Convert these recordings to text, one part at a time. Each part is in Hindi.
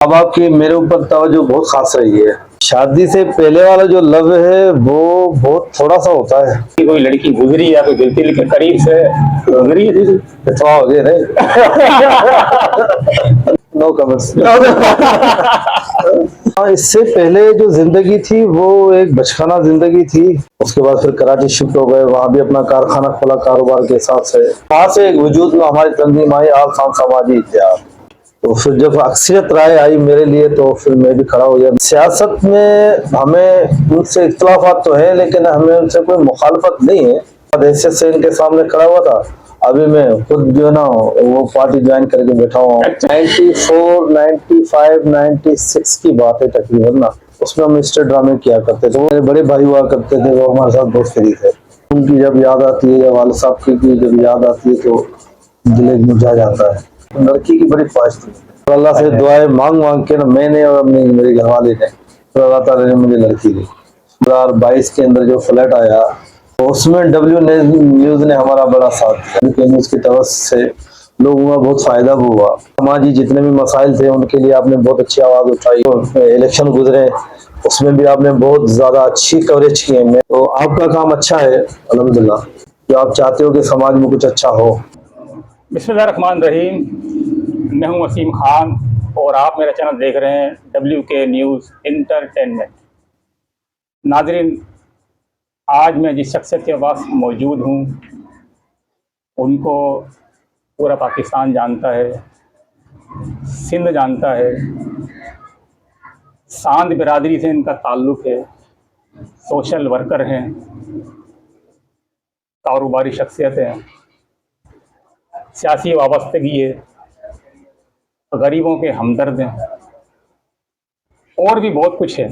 माँ बाप की मेरे ऊपर तवज्जो बहुत खास रही है। शादी से पहले वाला जो लव है वो बहुत थोड़ा सा होता है। कोई लड़की गुजरी या कोई दिल के करीब से गुजरी है जी? इतवा हो गए नहीं। No comments. हाँ, इससे पहले जो जिंदगी थी वो एक बचकाना जिंदगी थी। उसके बाद फिर कराची शिफ्ट हो गए, वहां भी अपना कारखाना खोला कारोबार के हिसाब से। वहां से एक वजूद में हमारी तंजीम आई आल खान समाजी इत्तेहाद। तो फिर जब अक्सरियत राय आई मेरे लिए तो फिर मैं भी खड़ा हो गया। सियासत में हमें उनसे इख्तलाफात तो है लेकिन हमें उनसे कोई मुखालफत नहीं है। हैसियत से इनके सामने खड़ा हुआ था। अभी मैं खुद जो है ना वो पार्टी ज्वाइन करके बैठा हुआ हूँ। 94, 95, 96 की बात है तकरीबन ना। उसमें हम स्टेज ड्रामे किया करते थे। वो मेरे बड़े भाई हुआ करते थे, वो हमारे साथ बहुत फ्री थे। उनकी जब याद आती है या वाले साहब की जब याद आती है तो दिल मुरझा जाता है। लड़की की बड़ी ख्वाहिश थी, तो अल्लाह से दुआएं मांग मांग के ना मैंने और अपनी मेरे घरवाले ने, तो अल्लाह ताला ने मुझे लड़की दी। 2022 के अंदर जो फ्लैट आया उसमें डब्ल्यू न्यूज ने हमारा बड़ा साथ दिया। न्यूज की तरफ से लोगों का बहुत फायदा हुआ। समाजी जितने भी मसाइल थे उनके लिए आपने बहुत अच्छी आवाज उठाई। इलेक्शन गुजरे उसमें भी आपने बहुत ज्यादा अच्छी कवरेज की है। तो आपका काम अच्छा है अल्हम्दुलिल्लाह, जो आप चाहते हो कि समाज में कुछ अच्छा हो। बिस्मिल्लाहिर्रहमानिर्रहीम। मैं हूं वसीम खान और आप मेरा चैनल देख रहे हैं WK न्यूज़ इंटरटेनमेंट। नाजरीन, आज मैं जिस शख्सियत के पास मौजूद हूं उनको पूरा पाकिस्तान जानता है, सिंध जानता है। सांद बिरादरी से इनका ताल्लुक़ है, सोशल वर्कर हैं, कारोबारी शख्सियत हैं, सियासी वाबस्तगी है, गरीबों के हमदर्द हैं और भी बहुत कुछ है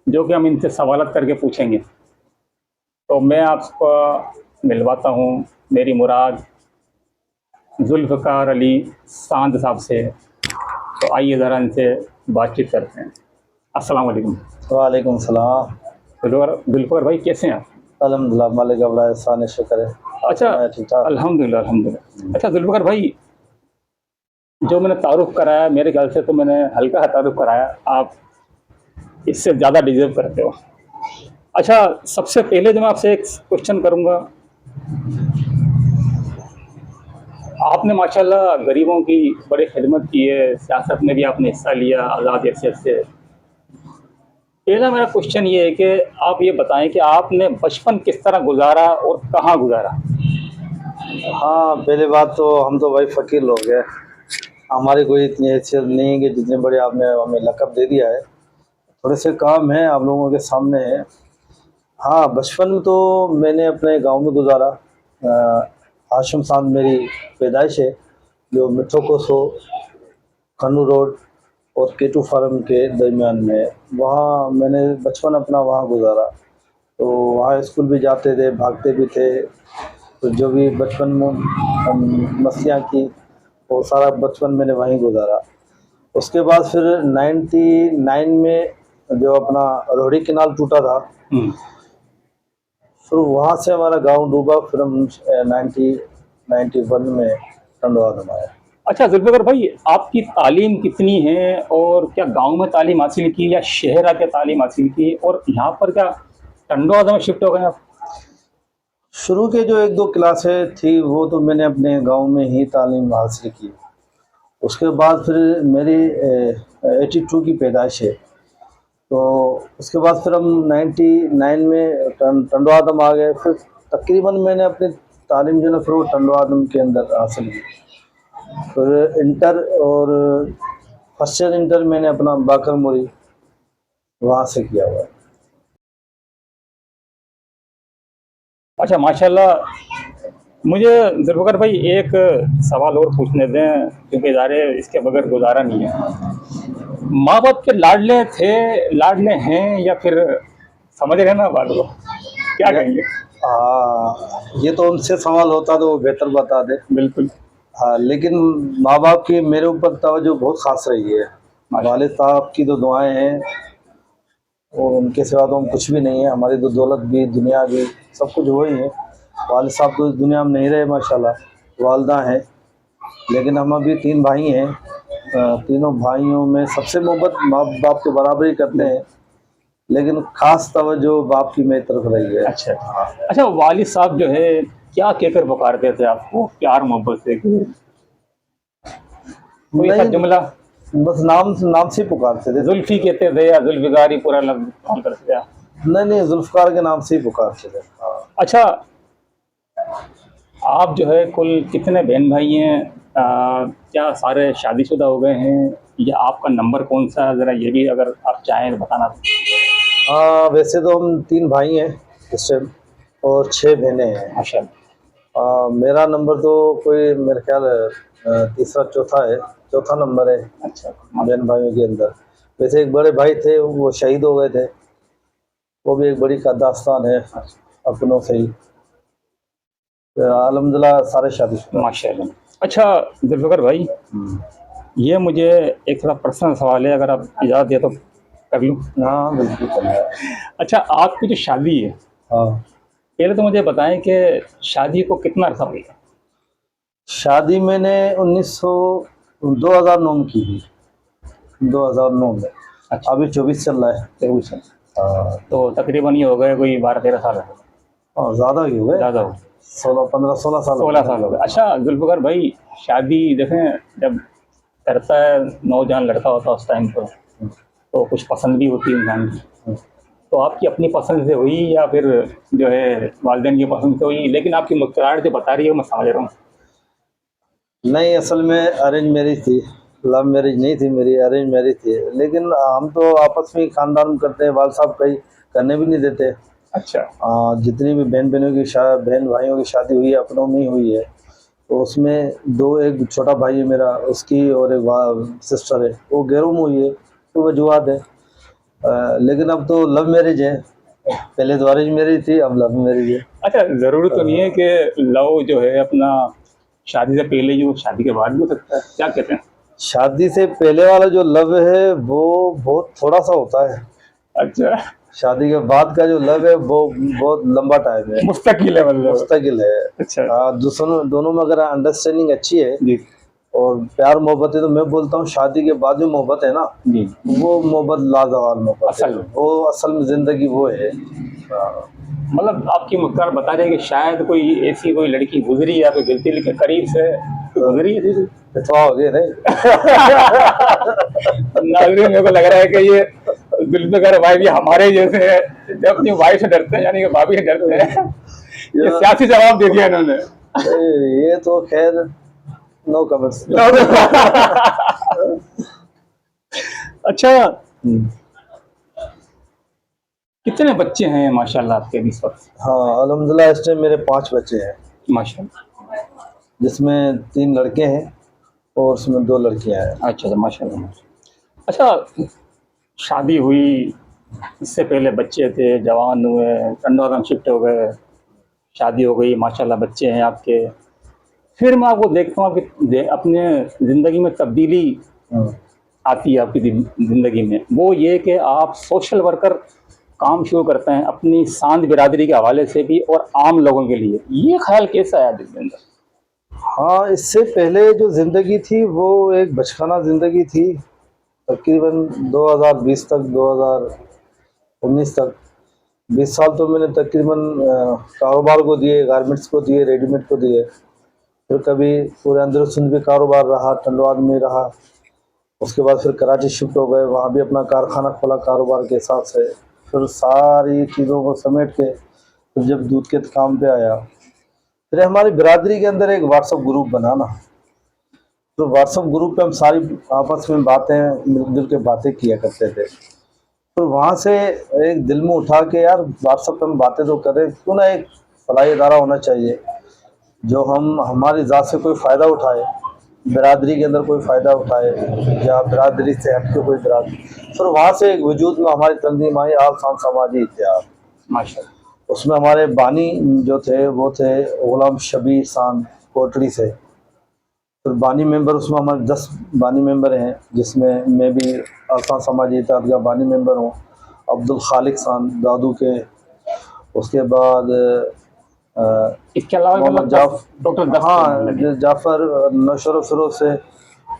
जो कि हम इनसे सवालत करके पूछेंगे। तो मैं आपको मिलवाता हूँ मेरी मुराद जुल्फ़कार अली सांद साहब से। तो आइए ज़रा इनसे बातचीत करते हैं। अस्सलाम वालेकुम। वालेकुम सलाम। जुल्फ़कार भाई कैसे हैं आप? अल्हम्दुलिल्लाह, मालिक का बड़ा एहसान है, शुक्र है। अच्छा, ठीक ठाक। अल्हम्दुलिल्लाह अल्हम्दुलिल्लाह। अच्छा जुल्फ़कार भाई, जो मैंने तारुफ कराया मेरे ख्याल से तो मैंने हल्का सा तारुफ कराया, आप इससे ज़्यादा डिजर्व करते हो। अच्छा, सबसे पहले जो मैं आपसे एक क्वेश्चन करूँगा, आपने माशाल्लाह गरीबों की बड़ी खिदमत की है, सियासत में भी आपने हिस्सा लिया आज़ाद हैसियत से। पहला मेरा क्वेश्चन ये है कि आप ये बताएं कि आपने बचपन किस तरह गुजारा और कहाँ गुजारा? हाँ, पहले बात तो हम तो भाई फकीर लोग हैं। हमारी कोई इतनी हैसियत नहीं है कि जितने बड़े आपने हमें लक़ब दे दिया है। थोड़े से काम हैं आप लोगों के सामने है। हाँ, बचपन में तो मैंने अपने गांव में गुजारा। हाशिम सांद मेरी पैदाइश है, जो मिठो कोसो खन्नू रोड और केटू फार्म के दरमियान में। वहाँ मैंने बचपन अपना वहाँ गुजारा। तो वहाँ स्कूल भी जाते थे, भागते भी थे। तो जो भी बचपन में मस्तियाँ की वो सारा बचपन मैंने वहीं गुजारा। उसके बाद फिर 99 में जो अपना रोहड़ी केनाल टूटा था, फिर वहाँ से हमारा गांव डूबा। फिर हम 91 में टंडवादम आया। अच्छा जुल्फ़कार भाई, आपकी तालीम कितनी है और क्या गांव में तालीम हासिल की या शहर आके तालीम हासिल की, और यहाँ पर क्या टंडवादम में शिफ्ट हो गए आप? शुरू के जो 1-2 क्लासें थी वो तो मैंने अपने गांव में ही तालीम हासिल की। उसके बाद फिर मेरी 82 की पैदाइश है। तो उसके बाद फिर हम 99 में टंडवादम आ गए। फिर तकरीबन मैंने अपनी तालीम जो है फिर वो टंडवादम के अंदर हासिल की। फिर इंटर और फर्स्ट ईयर इंटर मैंने अपना बाकर मोरी वहाँ से किया हुआ है। अच्छा माशाल्लाह। मुझे जुल्फ़कार भाई एक सवाल और पूछने दें, क्योंकि इदारे इसके बगैर गुजारा नहीं है। माँ बाप के लाडले थे, लाडले हैं या फिर समझ रहे हैं ना बात को, क्या कहेंगे? हाँ, ये तो उनसे सवाल होता तो वो बेहतर बता दे। बिल्कुल। हाँ, लेकिन माँ बाप की मेरे ऊपर तवज्जो बहुत खास रही है। वालिद साहब की तो दुआएं हैं और उनके सिवा तो हम कुछ भी नहीं है। हमारी तो दौलत भी दुनिया भी सब कुछ वही है। वालिद साहब तो इस दुनिया में नहीं रहे माशाल्लाह, वालदा हैं। लेकिन हम अभी 3 भाई हैं तीनों भाइयों में सबसे मोहब्बत माँ बाप के बराबर ही करते हैं, लेकिन खास तवज्जो बाप की मेरी तरफ रही है। अच्छा अच्छा, वालिद साहब जो है क्या कहकर पुकारते थे आपको प्यार मोहब्बत से? कोई ऐसा नहीं, जुमला? बस नाम नाम से ही पुकारते थे। जुल्फी कहते थे या जुल्फिकार ही पूरा लफ्ज इस्तेमाल करते थे? नहीं नहीं, जुल्फकार के नाम से ही पुकारते थे। हाँ। अच्छा, आप जो है कुल कितने बहन भाई हैं? क्या सारे शादीशुदा हो गए हैं या आपका नंबर कौन सा है? ज़रा ये भी अगर आप चाहें तो बताना। वैसे तो हम 3 भाई हैं इस टाइम और 6 बहनें हैं। माशाल्लाह। मेरा नंबर तो कोई मेरे ख्याल तीसरा चौथा है, चौथा नंबर है अच्छा बहन भाइयों के अंदर। वैसे एक बड़े भाई थे, वो शहीद हो गए थे, वो भी एक बड़ी का दास्तान है अपनों से ही। अल्हम्दुलिल्लाह सारे शादीशुदा। माशाल्लाह। अच्छा जुल्फ़िकार भाई, ये मुझे एक थोड़ा पर्सनल सवाल है, अगर आप इजाज़त दें तो कर लूँ? हाँ बिल्कुल चल रहा है। अच्छा, आपकी जो शादी है, हाँ, पहले तो मुझे बताएं कि शादी को कितना अर्सा हो गया? शादी मैंने 2009 में की थी, 2009 में। अच्छा, अभी 24 चल रहा है। 24 साल। हाँ, तो तकरीबन ये हो गए कोई 12-13 साल हो गए, ज़्यादा ही हो गए, ज़्यादा हो गए, 16 16 साल हो गए। अच्छा जुल्फ़िकार भाई, शादी देखें जब करता है नौजवान लड़का होता है उस टाइम पर, तो कुछ पसंद भी होती है इंसान की। तो आपकी अपनी पसंद से हुई या फिर जो है वालिदैन की पसंद से हुई? लेकिन आपकी मुस्कुराहट जो बता रही है मैं समझ रहा हूँ। नहीं, असल में अरेंज मैरिज थी, लव मैरिज नहीं थी मेरी, अरेंज मैरिज थी। लेकिन हम तो आपस में ही खानदान में करते हैं, वाल साहब कहीं करने भी नहीं देते। अच्छा जितनी भी बहन भाइयों की शादी हुई है अपनों में ही हुई है। तो उसमें एक छोटा भाई है मेरा, उसकी और एक सिस्टर है, वो गैरों में हुई है, तो वजूहत है। लेकिन अब तो लव मैरिज है, पहले तो अरेंज मैरिज थी, अब लव मैरिज है। अच्छा, ज़रूरी तो नहीं है कि लव जो है अपना शादी से पहले ही हो, शादी के बाद भी हो सकता है, क्या कहते हैं? शादी से पहले वाला जो लव है वो बहुत थोड़ा सा होता है, अच्छा, शादी के बाद का जो लव है वो बहुत लंबा टाइम है, मुस्तकिल है मतलब। मुस्तकिल है। अच्छा दोनों में अगर अंडरस्टैंडिंग अच्छी है जी और प्यार मोहब्बत है, तो मैं बोलता हूँ शादी के बाद जो मोहब्बत है ना, जी, वो मोहब्बत लाजवाब मोहब्बत है, असल में। वो असल में जिंदगी वो है। हाँ। मतलब आपकी मुस्कुराहट बता रही है कि शायद कोई ऐसी कोई लड़की गुजरी या कोई गिनती के करीब से गुजरी है थी। इतवा हो गए नहीं। नाज़रीन, मेरे को लग रहा है कि ये जुल्फ़िकार भाई भी हमारे जैसे है, जब अपनी वाइफ से डरते हैं यानी कि भाभी से डरते हैं। ये सियासी जवाब दे दिया इन्होंने। ये तो खैर नो कमेंट्स। अच्छा, कितने बच्चे हैं माशाल्लाह आपके अभी इस वक्त? हाँ अल्हम्दुलिल्लाह इस टाइम मेरे 5 बच्चे हैं, माशाल्लाह। जिसमें 3 लड़के हैं और उसमें 2 लड़कियां हैं। अच्छा अच्छा, माशाल्लाह। अच्छा, शादी हुई, इससे पहले बच्चे थे, जवान हुए, अंडोरम शिफ्ट हो गए, शादी हो गई, माशाल्लाह बच्चे हैं आपके। फिर मैं आपको देखता हूँ आपकी अपने ज़िंदगी में तब्दीली हाँ। आती है आपकी ज़िंदगी में। वो ये कि आप सोशल वर्कर काम शुरू करते हैं अपनी सांद बिरादरी के हवाले से भी और आम लोगों के लिए। ये ख्याल कैसा आया दिल के अंदर? हाँ, इससे पहले जो ज़िंदगी थी वो एक बचकाना ज़िंदगी थी, तकरीबन 2020 तक, 2019 तक 20 साल तो मैंने तकरीबन कारोबार को दिए, गारमेंट्स को दिए, रेडीमेड को दिए। फिर कभी पूरे अंदर सिंध भी कारोबार रहा, टंडवाद में रहा। उसके बाद फिर कराची शिफ्ट हो गए, वहाँ भी अपना कारखाना खोला कारोबार के हिसाब से। फिर सारी चीज़ों को समेट के फिर जब दूध के काम पे आया, फिर हमारी बिरादरी के अंदर एक व्हाट्सएप ग्रुप बना ना। तो व्हाट्सएप ग्रुप पे हम सारी आपस में बातें मिलजुल के बातें किया करते थे। तो वहाँ से एक दिल में उठा के यार व्हाट्सएप पे हम बातें तो करें, क्यों ना एक फलाई इदारा होना चाहिए जो हम हमारी ज़ात से कोई फ़ायदा उठाए, बिरादरी के अंदर कोई फ़ायदा उठाए, या बिरादरी से हट के कोई बिरादरी। फिर वहाँ से एक वजूद में हमारी तंजीम आई आल शान समाजी इत्तेहाद। माशाल्लाह। उसमें हमारे बानी जो थे वो थे गुलाम शबीर खान कोटड़ी से। फिर बानी मेंबर उसमें हमारे 10 बानी मेंबर हैं, जिसमें मैं भी आल शान समाजी इत्तेहाद का बानी मेंबर हूँ। अब्दुल खालिक खान दादू के, उसके बाद इसके अलावा मोहम्मद मतलब टोटल 10 हाँ जाफ़र नशर फिरोज से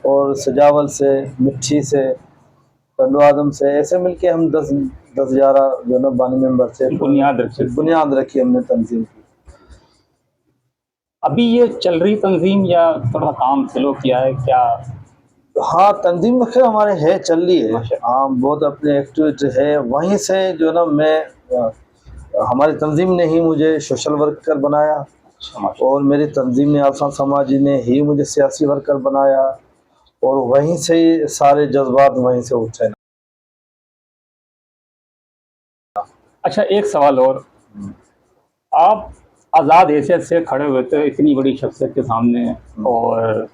और सजावल से, मिट्टी से, टंडो आदम से, ऐसे मिलके हम 10-11 जो ना बानी मेंबर से बुनियाद रखी हमने तंजीम की। अभी ये चल रही तंजीम या थोड़ा काम स्लो किया है क्या? हाँ, तंजीम खैर हमारे है, चल रही है। माशाअल्लाह। हाँ, बहुत अपने एक्टिविटी है। वहीं से जो ना मैं हमारी तंजीम ने ही मुझे सोशल वर्कर बनाया अच्छा, माशाअल्लाह। और मेरी तंजीम ने आसान समाजी ने ही मुझे सियासी वर्कर बनाया और वहीं से ही सारे जज्बात वहीं से उठे। अच्छा, एक सवाल और, आप आज़ाद हैसियत से खड़े हुए थे इतनी बड़ी शख्सियत के सामने और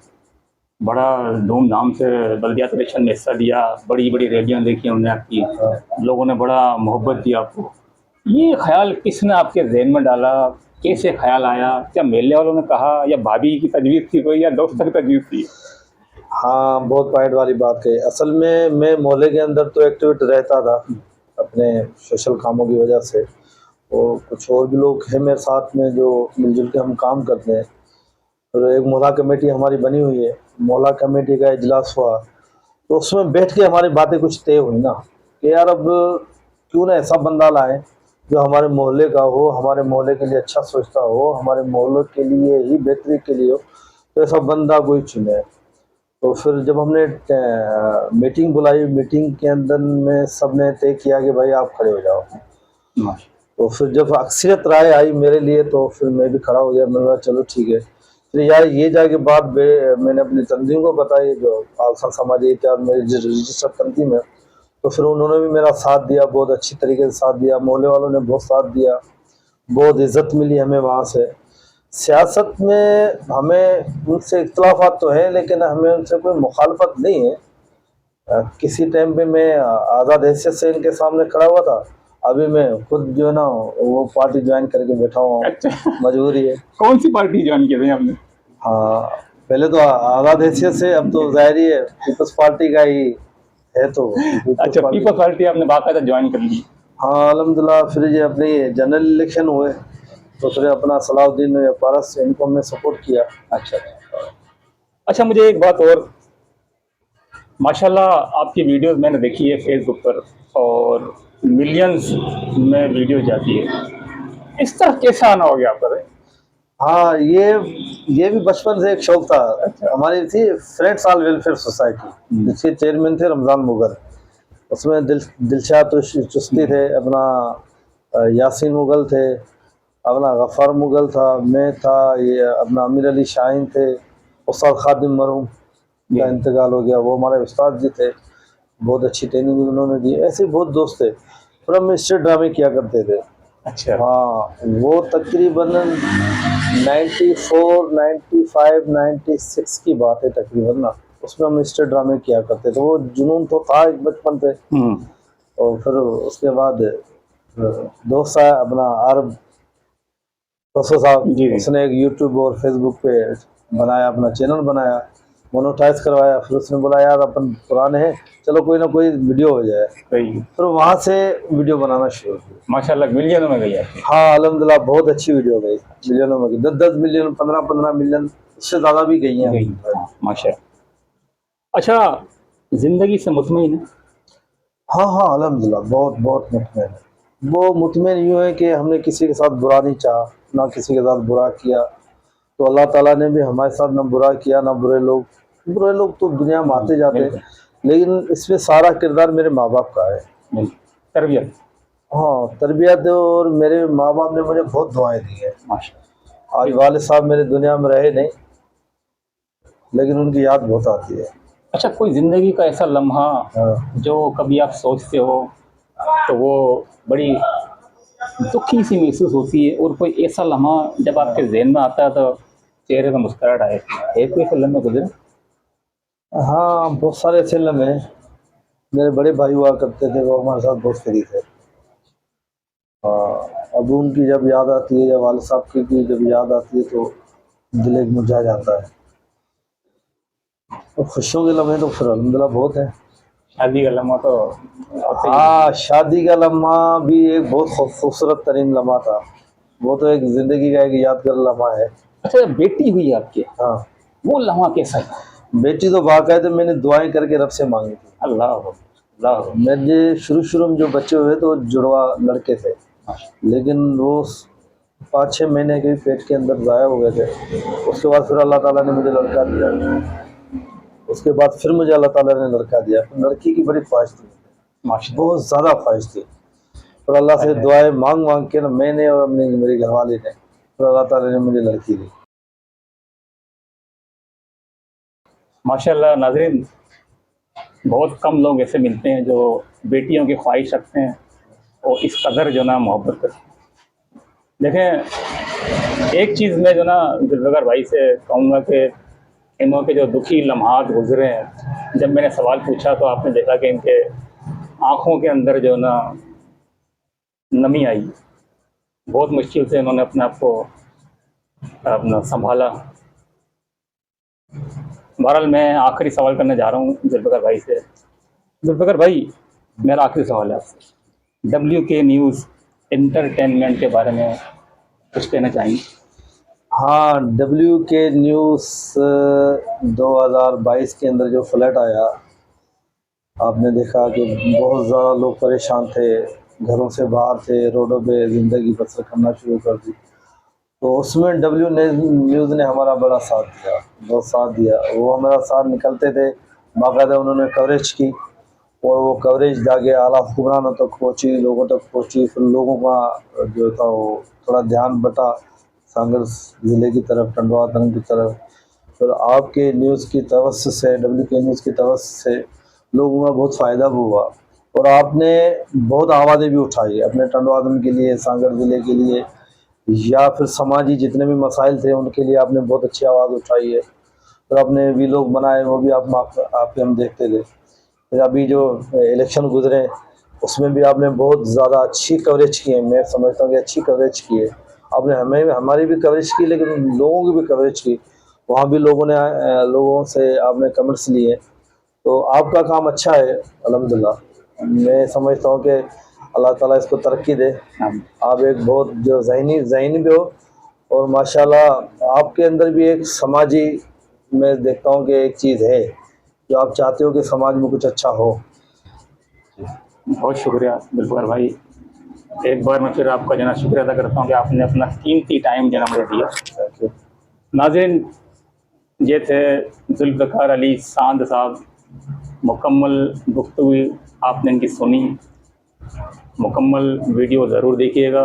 बड़ा धूमधाम से बल्दियात इलेक्शन में हिस्सा लिया, बड़ी बड़ी रैलियां देखी हमने आपकी, लोगों ने बड़ा मोहब्बत दी आपको। ये ख्याल किसने आपके जहन में डाला, कैसे ख्याल आया? क्या मेले वालों ने कहा या भाभी की तजवीज़ थी कोई या दोस्तों की तजवीज़ थी? हाँ, बहुत पॉइंट वाली बात है। असल में मैं मोहल्ले के अंदर तो एक्टिविटी रहता था अपने सोशल कामों की वजह से, और कुछ और भी लोग हैं मेरे साथ में जो मिलजुल के हम काम करते हैं। और एक मोहल्ला कमेटी हमारी बनी हुई है, मोहल्ला कमेटी का इजलास हुआ तो उसमें बैठ के हमारी बातें कुछ तय हुई ना कि यार अब क्यों ना ऐसा बंदा लाएं जो हमारे मोहल्ले का हो, हमारे मोहल्ले के लिए अच्छा सोचता हो, हमारे मोहल्ले के लिए ही बेहतरी के लिए हो, तो ऐसा बंदा कोई चुने। तो फिर जब हमने मीटिंग बुलाई, मीटिंग के अंदर में सब ने तय किया कि भाई आप खड़े हो जाओ। तो फिर जब अक्सरियत राय आई मेरे लिए तो फिर मैं भी खड़ा हो गया। मैंने कहा चलो ठीक है। फिर यार ये जाके बात मैंने अपनी तंजीम को बताई जो खालसा समाजी इत्तेहाद मेरी रजिस्टर तंजीम है। तो फिर उन्होंने भी मेरा साथ दिया, बहुत अच्छी तरीके से साथ दिया। मोहल्ले वालों ने बहुत साथ दिया, बहुत इज्जत मिली हमें वहाँ से। सियासत में हमें उनसे इख्तलाफात तो है लेकिन हमें उनसे कोई मुखालफत नहीं है। किसी टाइम पे मैं आज़ाद हैसियत से इनके सामने खड़ा हुआ था, अभी मैं खुद जो है ना वो पार्टी ज्वाइन करके बैठा हुआ हूँ। अच्छा, मजबूरी है। कौन सी पार्टी ज्वाइन की थी आपने? हाँ, पहले तो आज़ाद हैसियत से, अब तो जाहिर ही है पीपल्स पार्टी का ही है। तो अच्छा, पीपल्स पार्टी आपने बाकायदा ज्वाइन कर ली? हाँ अल्हम्दुलिल्लाह। फिर ये अपने जनरल इलेक्शन हुए तो फिर अपना सलाउद्दीन पारस इनको हमने सपोर्ट किया। अच्छा अच्छा, मुझे एक बात और, माशाल्लाह आपकी वीडियोस मैंने देखी है फेसबुक पर और मिलियंस में वीडियो जाती है, इस तरह कैसे आना हो गया आपका? हाँ, ये भी बचपन से एक शौक था। हमारी थी फ्रेंड्स ऑल वेलफेयर सोसाइटी, जिसके चेयरमैन थे रमज़ान मुगल। उसमें दिलशाद चिश्ती थे, अपना यासीन मुगल थे, अपना गफ़ार मुगल था, मैं था, ये अपना अमीर अली शाहीन थे, उस्ताद खादिम मरहूम का इंतकाल हो गया, वो हमारे उस्ताद जी थे। बहुत अच्छी ट्रेनिंग उन्होंने दी। ऐसे बहुत दोस्त थे। फिर हम स्टेज ड्रामे किया करते थे। अच्छा, हाँ, वो तकरीबन 94, 95, 96 की बात है तकरीबन ना। उसमें हम स्टेज ड्रामे किया करते थे। वो जुनून तो था एक बचपन से। और फिर उसके बाद दोस्त आया अपना अरब बसो साहब, जी। उसने एक यूट्यूब और फेसबुक पे बनाया, अपना चैनल बनाया, मोनेटाइज करवाया। फिर उसने बोला यार अपन पुराने हैं, चलो कोई ना कोई वीडियो हो जाए। सही, फिर वहाँ से वीडियो बनाना शुरू किया। माशाल्लाह मिलियनों में गई आपकी। हाँ अल्हम्दुलिल्लाह, बहुत अच्छी वीडियो गई, मिलियनों में गई। 10-10 मिलियन, 15-15 मिलियन, उससे ज़्यादा भी गई हैं। माशाल्लाह। अच्छा, जिंदगी से मुतमईन है? हाँ हाँ अल्हम्दुलिल्लाह, बहुत बहुत मुतमईन है। वो मुतमईन यूँ है कि हमने किसी के साथ बुरा नहीं चाहा, ना किसी के साथ बुरा किया। तो अल्लाह ताला ने भी हमारे साथ ना बुरा किया ना बुरे लोग तो दुनिया में आते जाते हैं, लेकिन इसमें सारा किरदार मेरे माँ बाप का है। तरबियत। हाँ, तरबियत। और मेरे माँ बाप ने मुझे बहुत दुआएं दी है। माशाल्लाह। आज वाले साहब मेरे दुनिया में रहे नहीं, लेकिन उनकी याद बहुत आती है। अच्छा, कोई जिंदगी का ऐसा लम्हा हाँ। जो कभी आप सोचते हो तो वो बड़ी दुखी सी महसूस होती है, और कोई ऐसा लम्हा जब आपके जहन में आता है तो चेहरे पर मुस्कुराहट आए, है कोई ऐसा लम्हा गुजरे? हाँ, बहुत सारे ऐसे लम्हे हैं। मेरे बड़े भाई हुआ करते थे, वो हमारे साथ बहुत फ्री थे। अब उनकी जब याद आती है, जब वाले साहब की जब याद आती है तो दिल एक मुरझा जाता है। तो खुशियों के लम्हे तो फिर अल्हम्दुलिल्लाह बहुत है। शादी का लम्हा तो होता ही है। हाँ, शादी का लम्हा भी एक बहुत खूबसूरत तरीन लम्हा था। वो तो एक ज़िंदगी का एक यादगार लम्हा है। अच्छा, जब बेटी हुई आपके, हाँ, वो लम्हा कैसा है? बेटी तो बाकायदा मैंने दुआएं करके रब से मांगी थी। अल्लाह अल्लाह। मेरे शुरू में जो बच्चे हुए तो जुड़वा लड़के थे, लेकिन वो 5-6 महीने के पेट के अंदर ज़ाया हो गए थे। उसके बाद फिर अल्लाह ताला ने मुझे लड़का दिया। उसके बाद फिर मुझे अल्लाह ताला ने लड़का दिया। लड़की की बड़ी ख्वाहिश थी, माशाल्लाह। बहुत ज़्यादा ख्वाहिश थी। और अल्लाह से दुआएं मांग मांग के ना मैंने और अपनी मेरी घरवाली ने, फिर अल्लाह ताला ने मुझे लड़की दी। माशाल्लाह नाज़रीन, बहुत कम लोग ऐसे मिलते हैं जो बेटियों की ख्वाहिश रखते हैं और इस कदर जो ना मोहब्बत करते हैं। देखें, एक चीज़ मैं जो ना जुल्फ़िकार भाई से कहूँगा कि इन्हों के जो दुखी लम्हात गुजरे हैं, जब मैंने सवाल पूछा तो आपने देखा कि इनके आँखों के अंदर जो ना नमी आई। बहुत मुश्किल से इन्होंने अपने आप को अपना संभाला। बहरहाल मैं आखिरी सवाल करने जा रहा हूँ जुल्फ़िकार भाई से। जुल्फ़िकार भाई, मेरा आखिरी सवाल है आपसे, WK न्यूज़ एंटरटेनमेंट के बारे में कुछ कहना चाहेंगे? हाँ, WK न्यूज़ 2022 के अंदर जो फ्लड आया, आपने देखा कि बहुत ज़्यादा लोग परेशान थे, घरों से बाहर थे, रोडों पे ज़िंदगी बसर करना शुरू कर दी। तो उसमें न्यूज़ ने हमारा बड़ा साथ दिया, बहुत साथ दिया। वो हमारा साथ निकलते थे, बाकायदा उन्होंने कवरेज की और वो कवरेज जाके आला हुक्मरानों तक पहुँची, लोगों तक पहुँची। फिर लोगों का जो था वो थोड़ा ध्यान बटा सागर ज़िले की तरफ, टंडवा तंग की तरफ। फिर आपके न्यूज़ की तवज्जो से, WK न्यूज़ की तवज्जो से लोगों का बहुत फ़ायदा भी हुआ और आपने बहुत आवाज़ें भी उठाई अपने टंडवादन के लिए, सागर ज़िले के लिए, या फिर समाजी जितने भी मसाइल थे उनके लिए आपने बहुत अच्छी आवाज़ उठाई है। फिर आपने वीलॉग बनाए, वो भी आपके हम देखते थे। फिर अभी जो इलेक्शन गुजरे उसमें भी आपने बहुत ज़्यादा अच्छी कवरेज की है। मैं समझता हूँ कि अच्छी कवरेज की है आपने, हमारी भी कवरेज की, लेकिन लोगों की भी कवरेज की। वहाँ भी लोगों से आपने कमेंट्स लिए, तो आपका काम अच्छा है अल्हम्दुलिल्लाह। मैं समझता हूँ कि अल्लाह ताला इसको तरक्की दे। आप एक बहुत जो ज़हीनी भी हो और माशाल्लाह आपके अंदर भी एक समाजी, मैं देखता हूँ कि एक चीज़ है जो आप चाहते हो कि समाज में कुछ अच्छा हो। बहुत शुक्रिया जुल्फ़िकार भाई। एक बार मैं फिर आपका जना शुक्रिया अदा करता हूँ कि आपने अपना कीमती टाइम जना मुझे दिया। नाज़रीन, ये थे जुल्फ़िकार अली सांद साहब। मुकम्मल गुफ्तगू आपने इनकी सुनी, मुकम्मल वीडियो ज़रूर देखिएगा,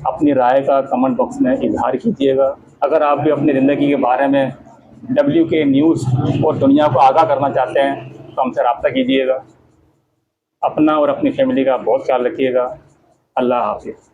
अपनी राय का कमेंट बॉक्स में इजहार कीजिएगा। अगर आप भी अपनी ज़िंदगी के बारे में WK न्यूज़ और दुनिया को आगाह करना चाहते हैं तो हमसे रब्ता कीजिएगा। अपना और अपनी फैमिली का बहुत ख्याल रखिएगा। अल्लाह हाफ़िज़।